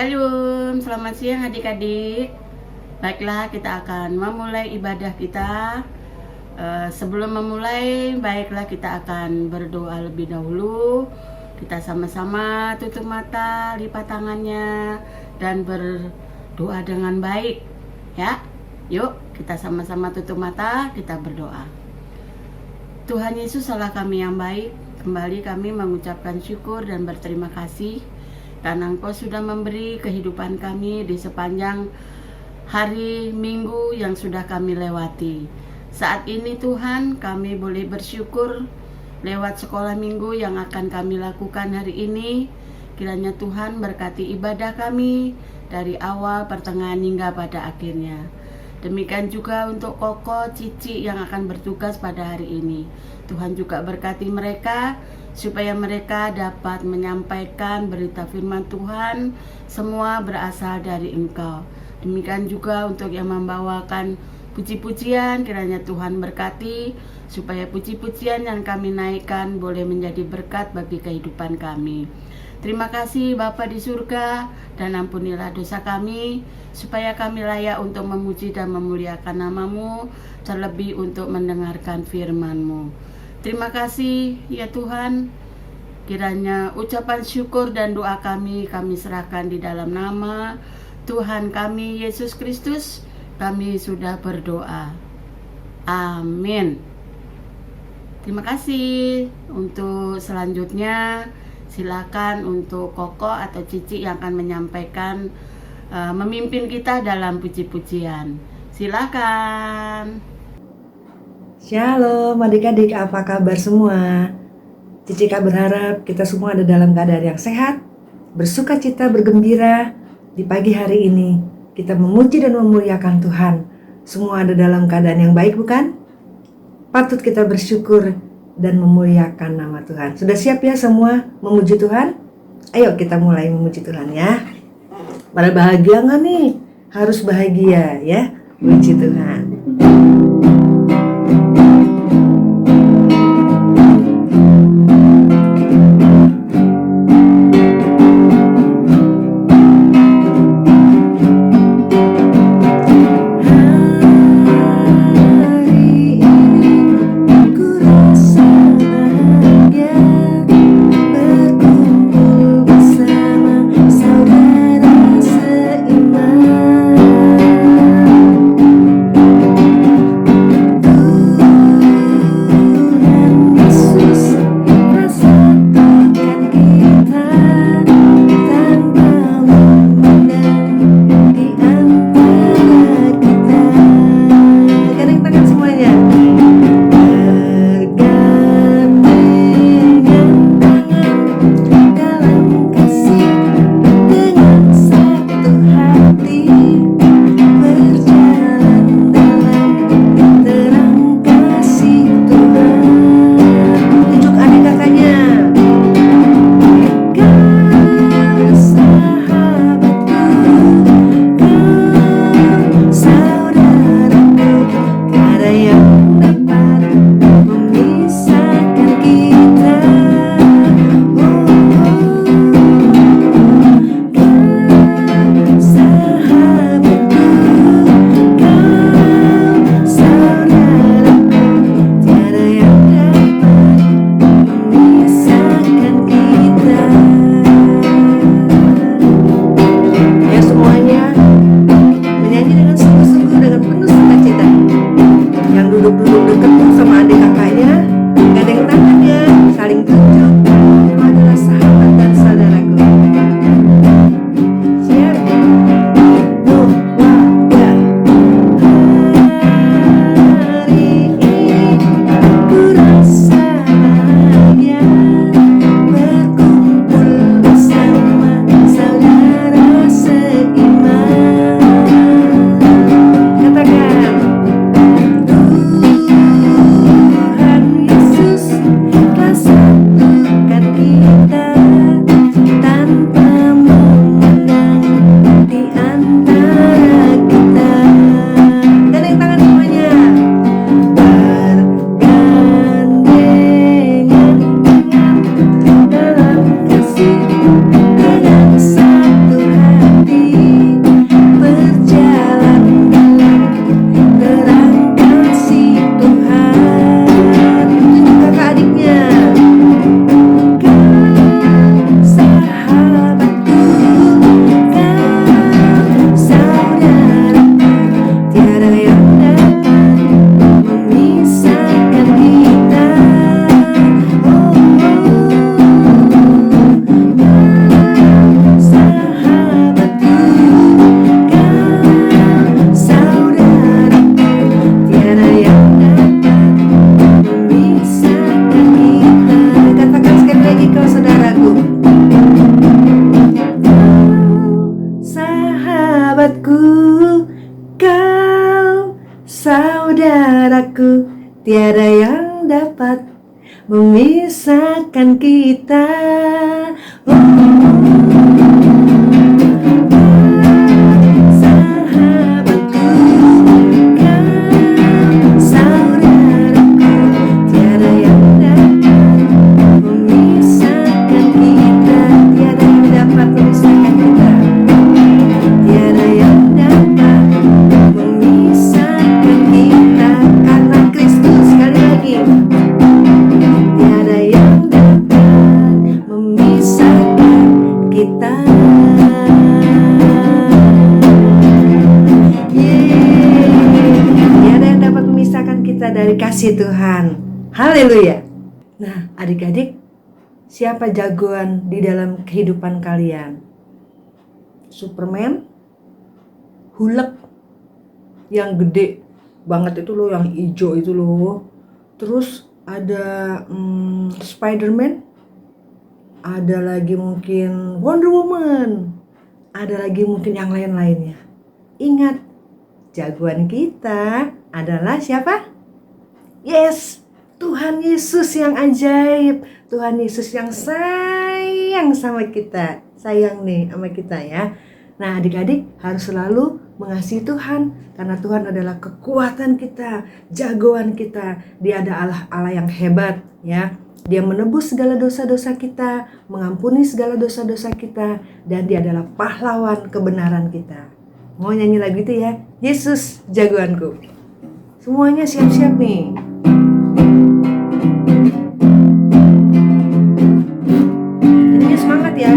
Shalom, selamat siang adik-adik. Baiklah, kita akan memulai ibadah kita. Sebelum memulai, baiklah kita akan berdoa lebih dahulu. Kita sama-sama tutup mata, lipat tangannya, dan berdoa dengan baik. Ya, yuk kita sama-sama tutup mata, kita berdoa. Tuhan Yesus, Allah kami yang baik, kembali kami mengucapkan syukur dan berterima kasih karena Engkau sudah memberi kehidupan kami di sepanjang hari Minggu yang sudah kami lewati. Saat ini Tuhan, kami boleh bersyukur lewat sekolah Minggu yang akan kami lakukan hari ini. Kiranya Tuhan berkati ibadah kami dari awal, pertengahan hingga pada akhirnya. Demikian juga untuk Koko, Cici yang akan bertugas pada hari ini. Tuhan juga berkati mereka supaya mereka dapat menyampaikan berita firman Tuhan, semua berasal dari Engkau. Demikian juga untuk yang membawakan puji-pujian, kiranya Tuhan berkati supaya puji-pujian yang kami naikkan boleh menjadi berkat bagi kehidupan kami. Terima kasih Bapa di surga, dan ampunilah dosa kami supaya kami layak untuk memuji dan memuliakan nama-Mu, terlebih untuk mendengarkan firman-Mu. Terima kasih ya Tuhan. Kiranya ucapan syukur dan doa kami serahkan di dalam nama Tuhan kami Yesus Kristus. Kami sudah berdoa. Amin. Terima kasih. Untuk selanjutnya silakan untuk Koko atau Cici yang akan menyampaikan, memimpin kita dalam puji-pujian. Silakan. Shalom adik-adik, apa kabar semua? Cici Kak berharap kita semua ada dalam keadaan yang sehat, bersuka cita, bergembira. Di pagi hari ini kita memuji dan memuliakan Tuhan. Semua ada dalam keadaan yang baik, bukan? Patut kita bersyukur dan memuliakan nama Tuhan. Sudah siap ya semua memuji Tuhan? Ayo kita mulai memuji Tuhan ya. Pada bahagia nggak nih? Harus bahagia ya, puji Tuhan. saudaraku, tiada yang dapat memisahkan kita. Sahabatku, kau saudaraku, tiada yang dapat memisahkan kita. Tiada yang dapat memisahkan kita. Tiada yang dapat memisahkan kita karena Kristus. Sekali lagi. Tiada yang dapat memisahkan kita. Tiada yang dapat memisahkan kita dari kasih Tuhan. Haleluya. Nah, adik-adik, siapa jagoan di dalam kehidupan kalian? Superman? Hulk yang gede banget itu loh, yang hijau itu loh. Terus ada Spider-Man, ada lagi mungkin Wonder Woman, ada lagi mungkin yang lain-lainnya. Ingat, jagoan kita adalah siapa? Yes, Tuhan Yesus yang ajaib, Tuhan Yesus yang sayang sama kita, sayang nih sama kita ya. Nah, adik-adik harus selalu mengasihi Tuhan, karena Tuhan adalah kekuatan kita, jagoan kita. Dia adalah Allah yang hebat ya. Dia menebus segala dosa-dosa kita, mengampuni segala dosa-dosa kita, dan Dia adalah pahlawan kebenaran kita. Mau nyanyi lagu itu ya? Yesus jagoanku. Semuanya siap-siap nih. Ini semangat ya.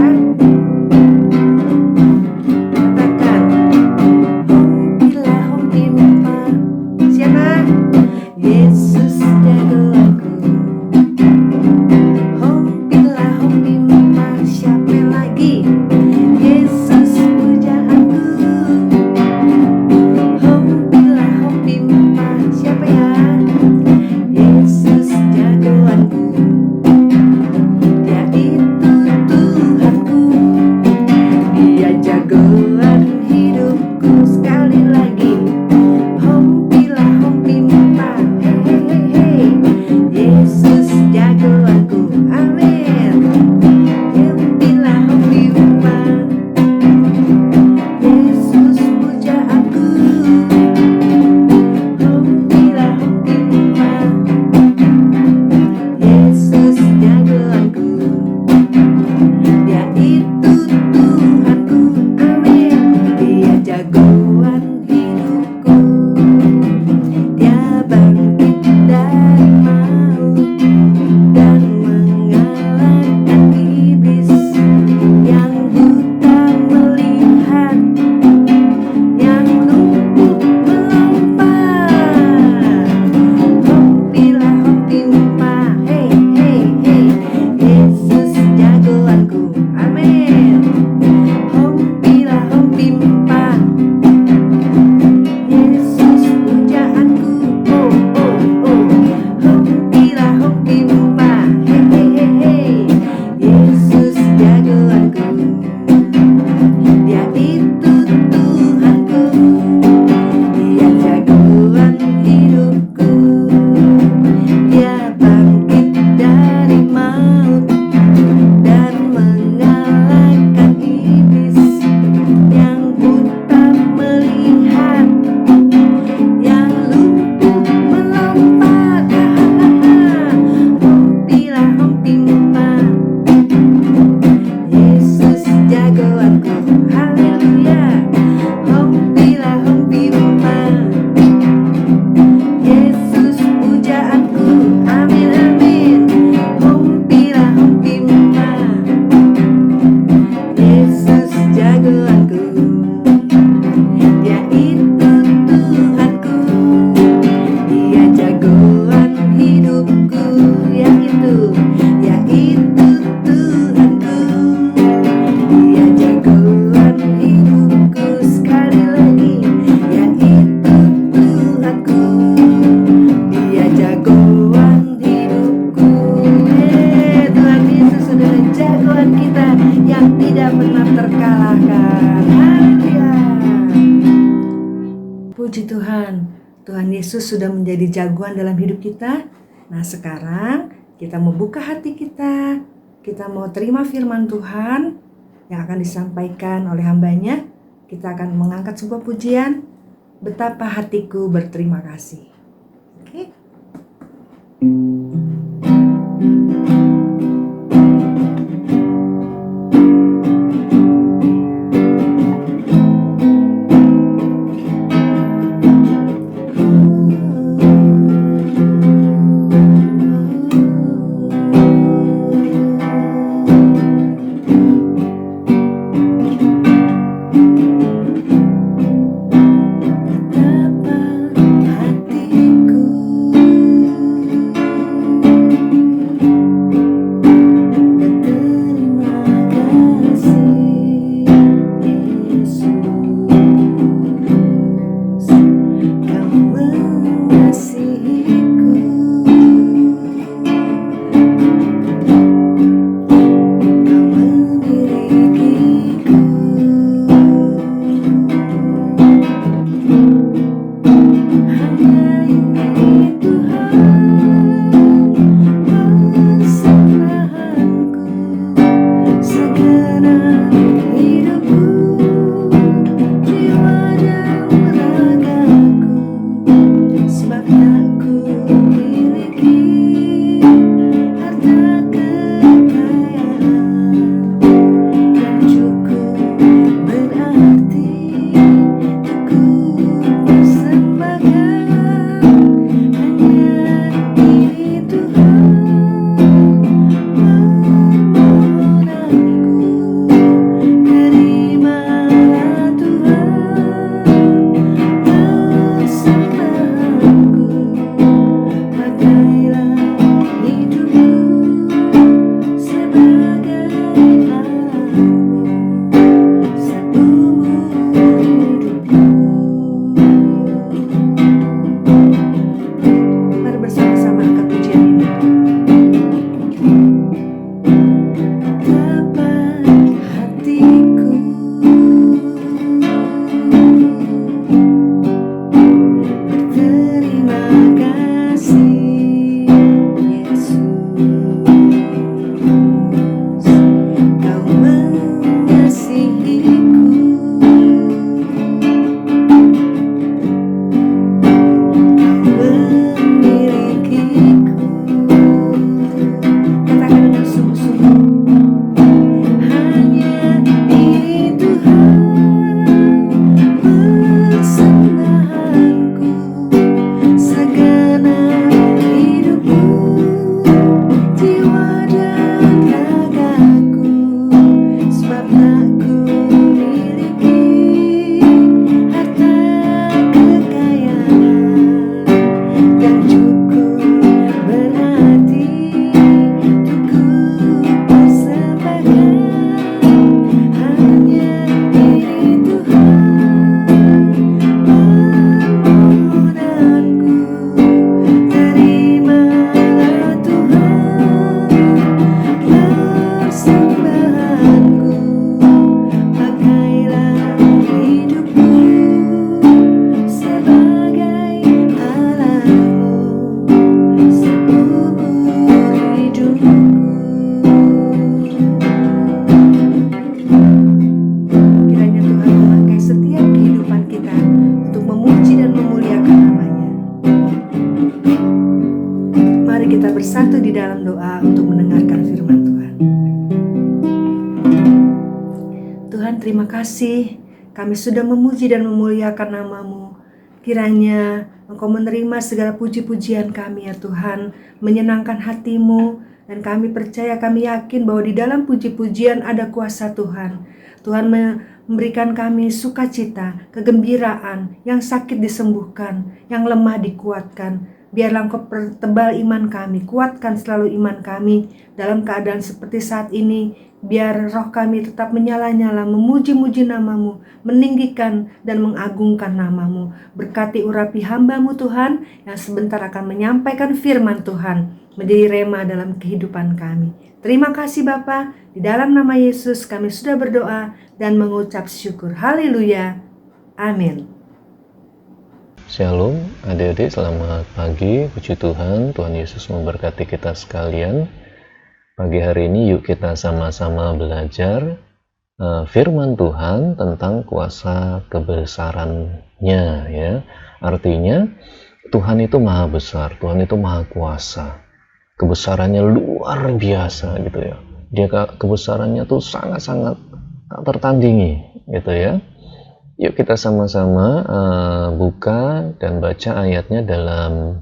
Tuhan Yesus sudah menjadi jagoan dalam hidup kita. Nah sekarang kita membuka hati kita. Kita mau terima firman Tuhan yang akan disampaikan oleh hambanya. Kita akan mengangkat sebuah pujian. Betapa hatiku berterima kasih. Oke. bersatu di dalam doa untuk mendengarkan firman Tuhan. Tuhan, terima kasih kami sudah memuji dan memuliakan nama-Mu. Kiranya Engkau menerima segala puji-pujian kami ya Tuhan, menyenangkan hati-Mu, dan kami percaya, kami yakin bahwa di dalam puji-pujian ada kuasa Tuhan. Tuhan memberikan kami sukacita, kegembiraan, yang sakit disembuhkan, yang lemah dikuatkan. Biarlah Engkau pertebal iman kami, kuatkan selalu iman kami dalam keadaan seperti saat ini. Biar roh kami tetap menyala-nyala, memuji-muji nama-Mu, meninggikan dan mengagungkan nama-Mu. Berkati urapi hamba-Mu Tuhan, yang sebentar akan menyampaikan firman Tuhan, menjadi rema dalam kehidupan kami. Terima kasih Bapa, di dalam nama Yesus kami sudah berdoa dan mengucap syukur. Haleluya, amin. Shalom adik-adik, selamat pagi. Puji Tuhan, Tuhan Yesus memberkati kita sekalian. Pagi hari ini yuk kita sama-sama belajar firman Tuhan tentang kuasa kebesarannya, ya. Artinya Tuhan itu maha besar, Tuhan itu maha kuasa. Kebesarannya luar biasa gitu ya. Dia kebesarannya tuh sangat-sangat tak tertandingi gitu ya. Yuk kita sama-sama buka dan baca ayatnya dalam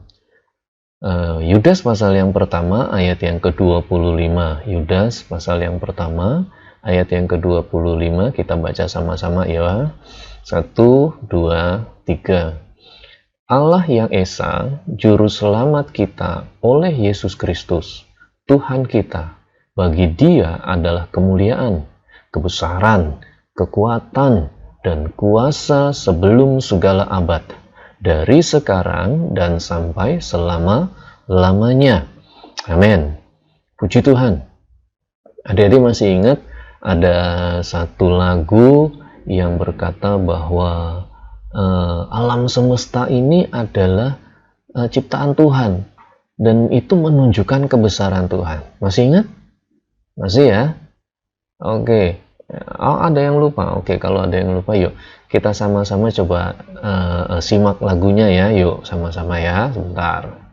Yudas pasal yang pertama ayat yang ke-25. Yudas pasal yang pertama ayat yang ke-25, kita baca sama-sama ya. 1, 2, 3. Allah yang Esa, Juru Selamat kita oleh Yesus Kristus, Tuhan kita. Bagi Dia adalah kemuliaan, kebesaran, kekuatan, dan kuasa sebelum segala abad, dari sekarang dan sampai selama-lamanya. Amin. Puji Tuhan. Adik-adik masih ingat ada satu lagu yang berkata bahwa alam semesta ini adalah ciptaan Tuhan, dan itu menunjukkan kebesaran Tuhan. Masih ingat? Masih ya? Oke. Oh, ada yang lupa. Oke, kalau ada yang lupa, yuk kita sama-sama coba simak lagunya ya. Yuk sama-sama ya, sebentar.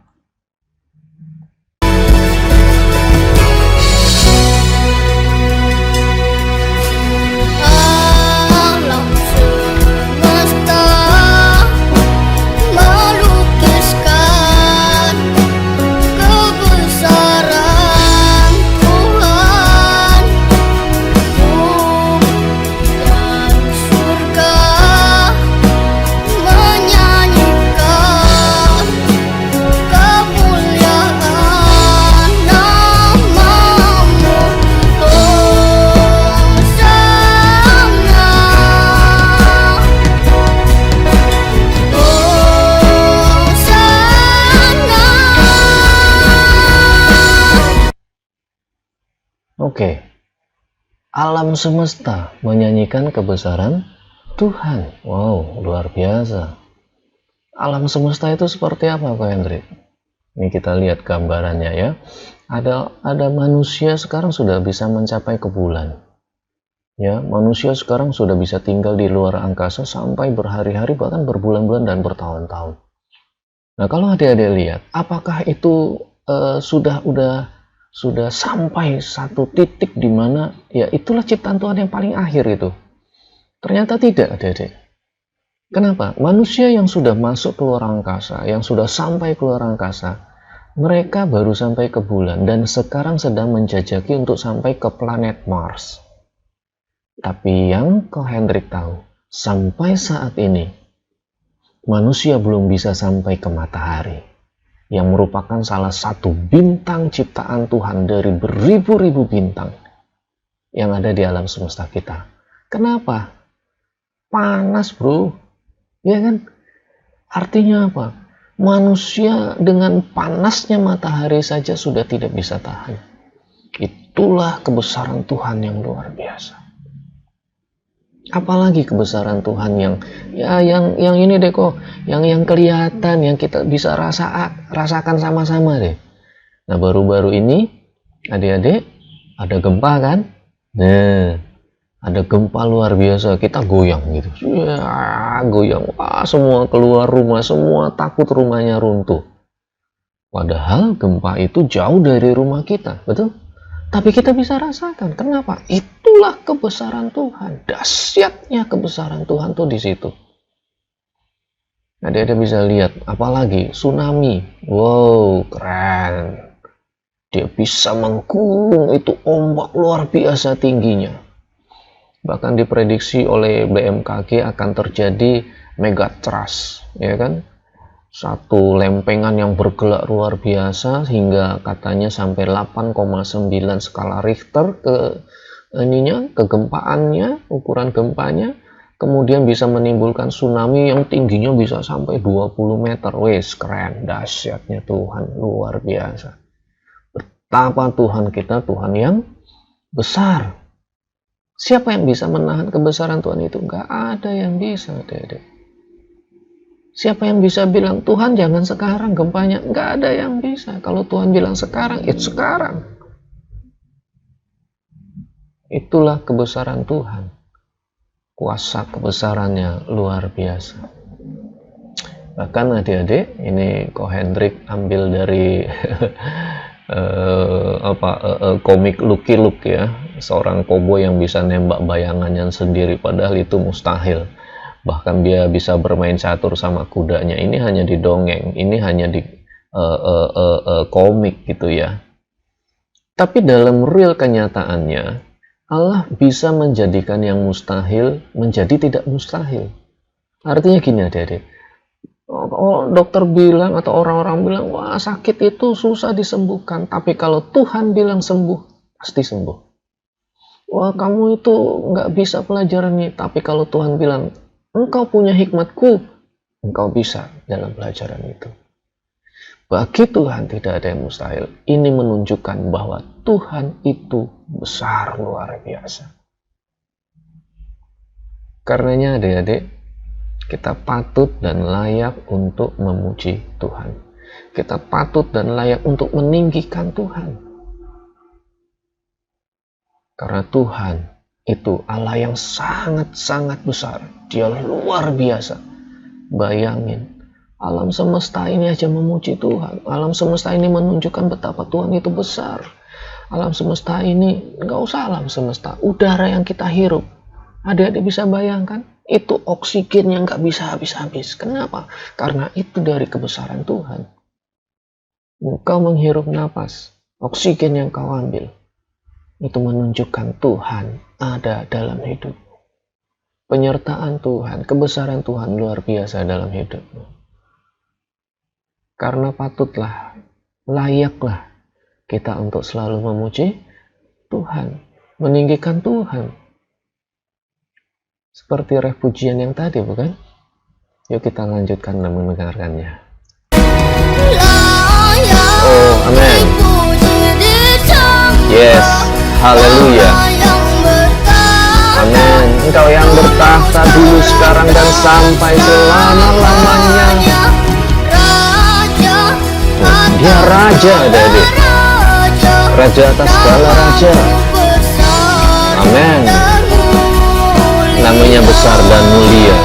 Oke, alam semesta menyanyikan kebesaran Tuhan. Wow, luar biasa. Alam semesta itu seperti apa, Pak Hendrik? Ini kita lihat gambarannya ya. Ada manusia sekarang sudah bisa mencapai ke bulan. Ya, manusia sekarang sudah bisa tinggal di luar angkasa sampai berhari-hari, bahkan berbulan-bulan dan bertahun-tahun. Nah, kalau adik-adik lihat, apakah itu sudah sampai satu titik di mana ya itulah ciptaan Tuhan yang paling akhir itu? Ternyata tidak, adik-adik. Kenapa? Manusia yang sudah masuk ke luar angkasa, yang sudah sampai ke luar angkasa, mereka baru sampai ke bulan dan sekarang sedang menjajaki untuk sampai ke planet Mars. Tapi yang Ko Hendrik tahu, sampai saat ini manusia belum bisa sampai ke matahari, yang merupakan salah satu bintang ciptaan Tuhan dari beribu-ribu bintang yang ada di alam semesta kita. Kenapa? Panas, bro. Ya kan? Artinya apa? Manusia dengan panasnya matahari saja sudah tidak bisa tahan. Itulah kebesaran Tuhan yang luar biasa. Apalagi kebesaran Tuhan yang ini deh kok, yang kelihatan, yang kita bisa rasakan sama-sama deh. Nah, baru-baru ini adik-adik ada gempa kan? Nah, ada gempa luar biasa, kita goyang gitu. Ya, goyang. Wah, semua keluar rumah, semua takut rumahnya runtuh. Padahal gempa itu jauh dari rumah kita, betul? Tapi kita bisa rasakan. Kenapa? Itulah kebesaran Tuhan. Dahsyatnya kebesaran Tuhan tuh di situ. Nah, dia bisa lihat, apalagi tsunami. Wow, keren. Dia bisa mengkurung itu ombak luar biasa tingginya. Bahkan diprediksi oleh BMKG akan terjadi megatrust, ya kan? Satu lempengan yang bergelak luar biasa hingga katanya sampai 8,9 skala Richter kegempaannya, ukuran gempanya, kemudian bisa menimbulkan tsunami yang tingginya bisa sampai 20 meter. Wes, keren, dahsyatnya Tuhan, luar biasa. Betapa Tuhan kita Tuhan yang besar. Siapa yang bisa menahan kebesaran Tuhan itu? Gak ada yang bisa, adik-adik. Siapa yang bisa bilang, Tuhan jangan sekarang gempanya? Nggak ada yang bisa. Kalau Tuhan bilang sekarang, itu sekarang. Itulah kebesaran Tuhan. Kuasa kebesarannya luar biasa. Bahkan adik-adik, ini Ko Hendrik ambil dari komik Lucky Luke ya, seorang koboi yang bisa nembak bayangannya sendiri, padahal itu mustahil. Bahkan dia bisa bermain catur sama kudanya. Ini hanya di dongeng, ini hanya di komik gitu ya. Tapi dalam real kenyataannya, Allah bisa menjadikan yang mustahil menjadi tidak mustahil. Artinya gini adik-adik, dokter bilang atau orang-orang bilang, wah sakit itu susah disembuhkan. Tapi kalau Tuhan bilang sembuh, pasti sembuh. Wah kamu itu nggak bisa pelajaran nih. Tapi kalau Tuhan bilang, engkau punya hikmatku, engkau bisa dalam pelajaran itu. Bagi Tuhan tidak ada yang mustahil. Ini menunjukkan bahwa Tuhan itu besar luar biasa. Karenanya adik-adik, kita patut dan layak untuk memuji Tuhan. Kita patut dan layak untuk meninggikan Tuhan. Karena Tuhan itu Allah yang sangat-sangat besar. Dia luar biasa. Bayangin, alam semesta ini aja memuji Tuhan. Alam semesta ini menunjukkan betapa Tuhan itu besar. Alam semesta ini, nggak usah alam semesta, udara yang kita hirup. Adik-adik bisa bayangkan, itu oksigen yang nggak bisa habis-habis. Kenapa? Karena itu dari kebesaran Tuhan. Engkau menghirup napas, oksigen yang kau ambil, itu menunjukkan Tuhan ada dalam hidup. Penyertaan Tuhan, kebesaran Tuhan luar biasa dalam hidupmu. Karena patutlah, layaklah kita untuk selalu memuji Tuhan, meninggikan Tuhan. Seperti ref pujian yang tadi, bukan? Yuk kita lanjutkan dan mendengarkannya. Oh, amin. Yes, haleluya. Amin. Engkau yang bertahta dulu, sekarang, dan sampai selama-lamanya. Dia raja, adik-adik. Raja atas segala raja. Amin. Namanya besar dan mulia.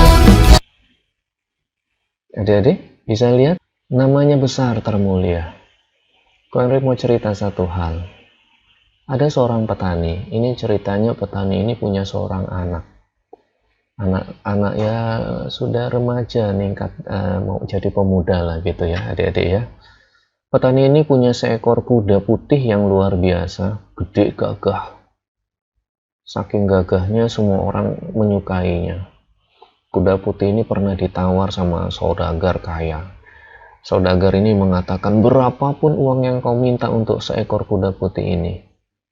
Adik-adik bisa lihat, namanya besar termulia. Ko Hendrik mau cerita satu hal. Ada seorang petani. Ini ceritanya petani ini punya seorang anak. Anak ya sudah remaja, ningkat mau jadi pemuda lah gitu ya adik-adik ya. Petani ini punya seekor kuda putih yang luar biasa, gede gagah. Saking gagahnya semua orang menyukainya. Kuda putih ini pernah ditawar sama saudagar kaya. Saudagar ini mengatakan, berapapun uang yang kau minta untuk seekor kuda putih ini,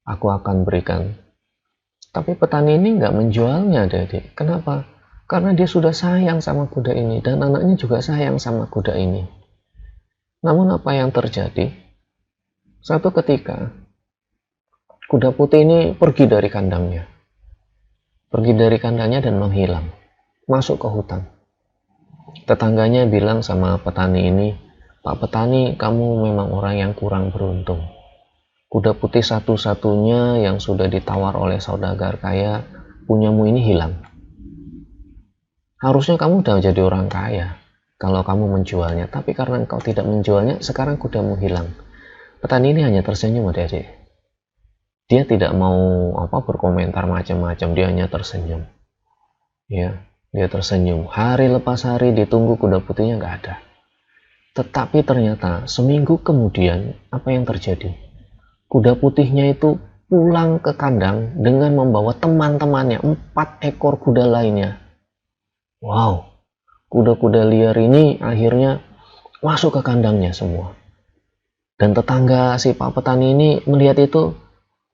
aku akan berikan. Tapi petani ini nggak menjualnya, adik-adik. Kenapa? Karena dia sudah sayang sama kuda ini, dan anaknya juga sayang sama kuda ini. Namun apa yang terjadi? Suatu ketika, kuda putih ini pergi dari kandangnya. Pergi dari kandangnya dan menghilang. Masuk ke hutan. Tetangganya bilang sama petani ini, Pak petani, kamu memang orang yang kurang beruntung. Kuda putih satu-satunya yang sudah ditawar oleh saudagar kaya, punyamu ini hilang. Harusnya kamu udah jadi orang kaya kalau kamu menjualnya. Tapi karena engkau tidak menjualnya, sekarang kudamu hilang. Petani ini hanya tersenyum, adik-adik. Dia tidak mau berkomentar macam-macam, dia hanya tersenyum. Ya, dia tersenyum. Hari lepas hari ditunggu kuda putihnya nggak ada. Tetapi ternyata seminggu kemudian apa yang terjadi? Kuda putihnya itu pulang ke kandang dengan membawa teman-temannya, 4 ekor kuda lainnya. Wow, kuda-kuda liar ini akhirnya masuk ke kandangnya semua. Dan tetangga si Pak Petani ini melihat itu,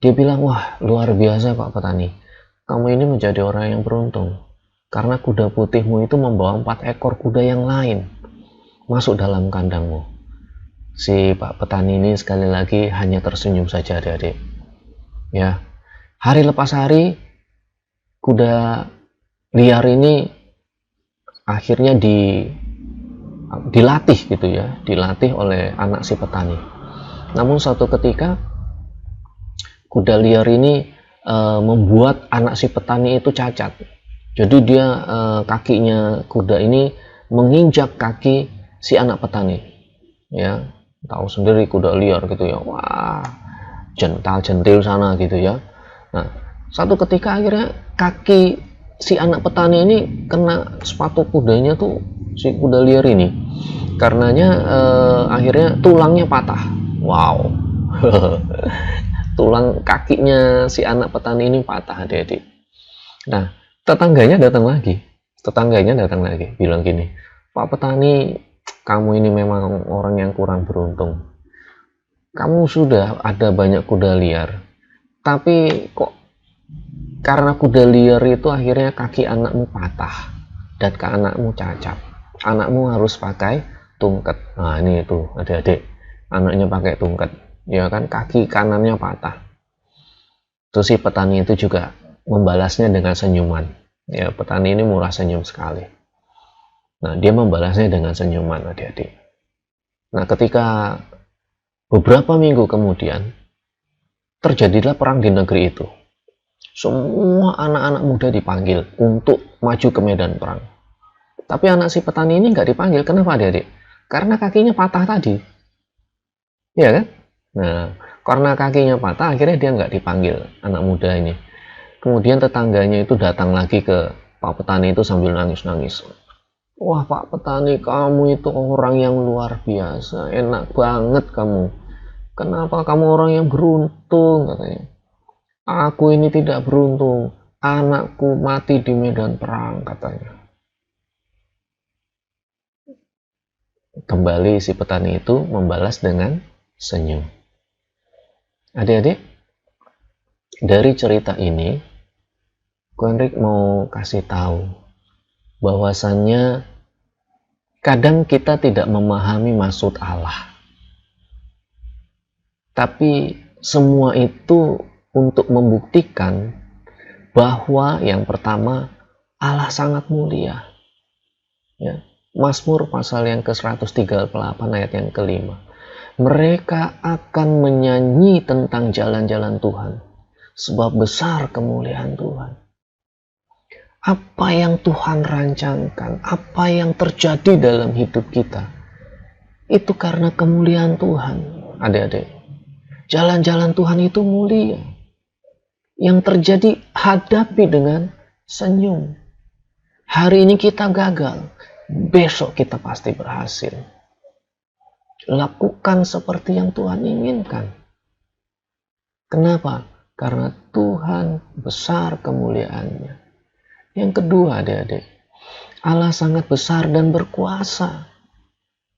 dia bilang, wah luar biasa Pak Petani, kamu ini menjadi orang yang beruntung. Karena kuda putihmu itu membawa 4 ekor kuda yang lain masuk dalam kandangmu. Si Pak Petani ini sekali lagi hanya tersenyum saja, adik-adik. Ya, hari lepas hari kuda liar ini akhirnya dilatih gitu ya, dilatih oleh anak si petani. Namun suatu ketika kuda liar ini membuat anak si petani itu cacat. Jadi dia kakinya kuda ini menginjak kaki si anak petani. Ya, tahu sendiri kuda liar gitu ya. Wah, jentil sana gitu ya. Nah, satu ketika akhirnya kaki si anak petani ini kena sepatu kudanya tuh, si kuda liar ini. Karenanya akhirnya tulangnya patah. Wow. Tulang kakinya si anak petani ini patah, adik-adik. Nah, tetangganya datang lagi, bilang gini, Pak petani, kamu ini memang orang yang kurang beruntung. Kamu sudah ada banyak kuda liar, tapi kok karena kuda liar itu akhirnya kaki anakmu patah dan ke anakmu cacat. Anakmu harus pakai tungket. Nah ini itu adik-adik, anaknya pakai tungket. Ya kan, kaki kanannya patah. Terus si petani itu juga membalasnya dengan senyuman. Ya, petani ini murah senyum sekali. Nah, dia membalasnya dengan senyuman, adik-adik. Nah, ketika beberapa minggu kemudian terjadilah perang di negeri itu. Semua anak-anak muda dipanggil untuk maju ke medan perang. Tapi anak si petani ini nggak dipanggil. Kenapa, adik-adik? Karena kakinya patah tadi. Ya kan? Nah, karena kakinya patah, akhirnya dia nggak dipanggil, anak muda ini. Kemudian tetangganya itu datang lagi ke Pak petani itu sambil nangis-nangis. Wah Pak petani, kamu itu orang yang luar biasa, enak banget kamu. Kenapa kamu orang yang beruntung, katanya. Aku ini tidak beruntung, anakku mati di medan perang, katanya. Kembali si petani itu membalas dengan senyum. Adik-adik, dari cerita ini, Ko Henrik mau kasih tahu bahwasannya kadang kita tidak memahami maksud Allah. Tapi semua itu untuk membuktikan bahwa yang pertama, Allah sangat mulia. Ya, Mazmur pasal yang ke-138 ayat yang ke-5. Mereka akan menyanyi tentang jalan-jalan Tuhan, sebab besar kemuliaan Tuhan. Apa yang Tuhan rancangkan, apa yang terjadi dalam hidup kita, itu karena kemuliaan Tuhan, adik-adik. Jalan-jalan Tuhan itu mulia. Yang terjadi, hadapi dengan senyum. Hari ini kita gagal, besok kita pasti berhasil. Lakukan seperti yang Tuhan inginkan. Kenapa? Karena Tuhan besar kemuliaannya. Yang kedua, adik-adik, Allah sangat besar dan berkuasa.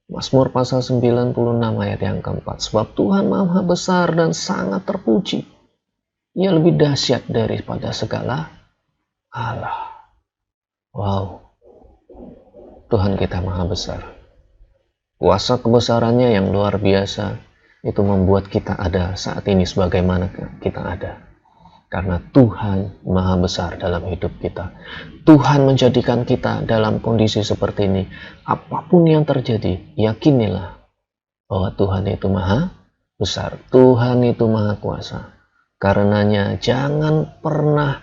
Mazmur pasal 96 ayat yang keempat. Sebab Tuhan maha besar dan sangat terpuji. Ia lebih dahsyat daripada segala Allah. Wow, Tuhan kita maha besar. Kuasa kebesarannya yang luar biasa itu membuat kita ada saat ini sebagaimana kita ada. Karena Tuhan maha besar dalam hidup kita. Tuhan menjadikan kita dalam kondisi seperti ini. Apapun yang terjadi, yakinilah bahwa Tuhan itu maha besar. Tuhan itu maha kuasa. Karenanya jangan pernah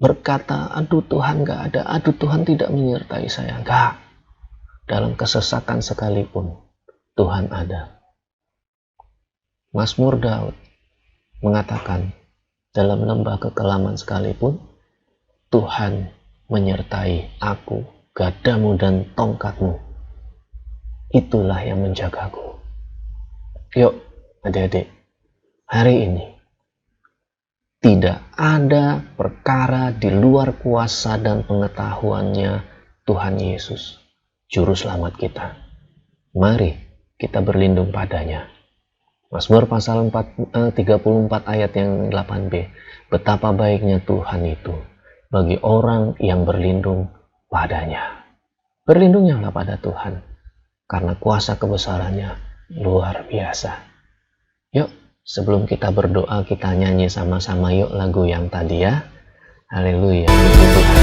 berkata, aduh Tuhan gak ada, aduh Tuhan tidak menyertai saya. Enggak. Dalam kesesatan sekalipun, Tuhan ada. Mazmur Daud mengatakan, dalam lembah kekelaman sekalipun, Tuhan menyertai aku, gadamu dan tongkatmu. Itulah yang menjagaku. Yuk, adik-adik, hari ini, tidak ada perkara di luar kuasa dan pengetahuannya Tuhan Yesus, Juru Selamat kita. Mari kita berlindung padanya. Mazmur pasal 34 ayat yang 8b. Betapa baiknya Tuhan itu bagi orang yang berlindung padanya. Berlindunglah pada Tuhan, karena kuasa kebesarannya luar biasa. Yuk, sebelum kita berdoa, kita nyanyi sama-sama yuk lagu yang tadi ya. Haleluya, puji Tuhan.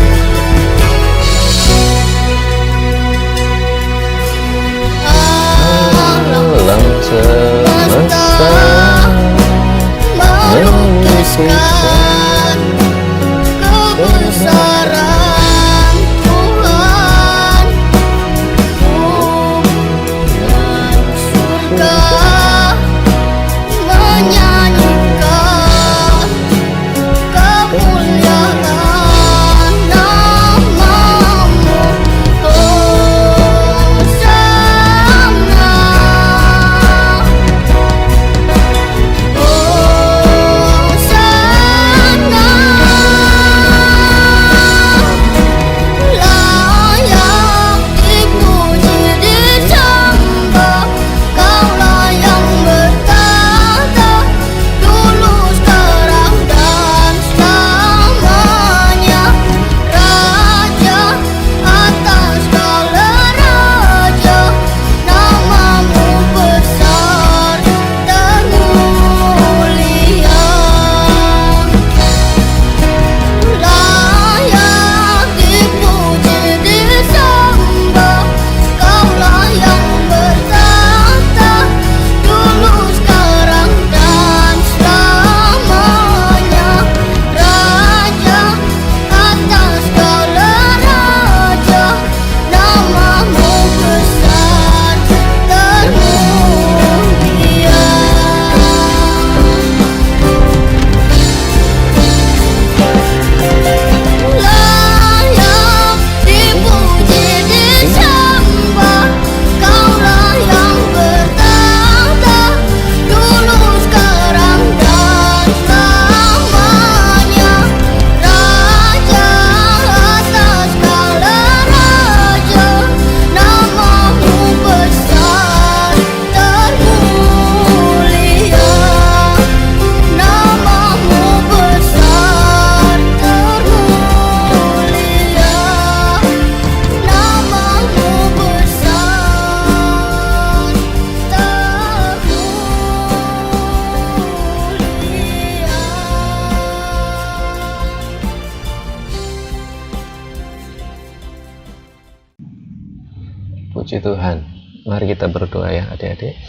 Puji Tuhan. Mari kita berdoa ya adik-adik.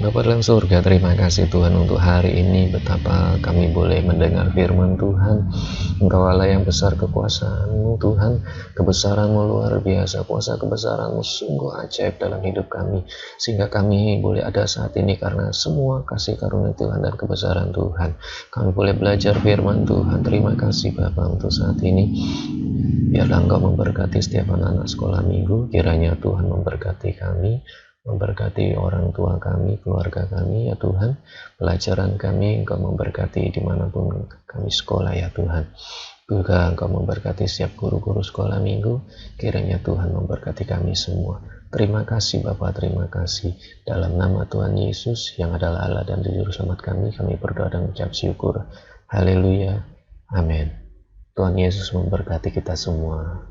Bapa dalam surga, terima kasih Tuhan untuk hari ini, betapa kami boleh mendengar firman Tuhan. Engkau Allah yang besar kekuasaan-Mu Tuhan, kebesaran-Mu luar biasa, kuasa kebesaran-Mu sungguh ajaib dalam hidup kami, sehingga kami boleh ada saat ini karena semua kasih karunia Tuhan dan kebesaran Tuhan. Kami boleh belajar firman Tuhan. Terima kasih Bapa untuk saat ini. Biarlah Engkau memberkati setiap anak-anak sekolah minggu, kiranya Tuhan memberkati kami, memberkati orang tua kami, keluarga kami ya Tuhan, pelajaran kami Engkau memberkati dimanapun kami sekolah ya Tuhan. Juga Engkau memberkati setiap guru-guru sekolah minggu, kiranya Tuhan memberkati kami semua. Terima kasih Bapa, terima kasih. Dalam nama Tuhan Yesus yang adalah Allah dan Juru Selamat kami berdoa dan mengucap syukur. Haleluya, amin. Tuhan Yesus memberkati kita semua.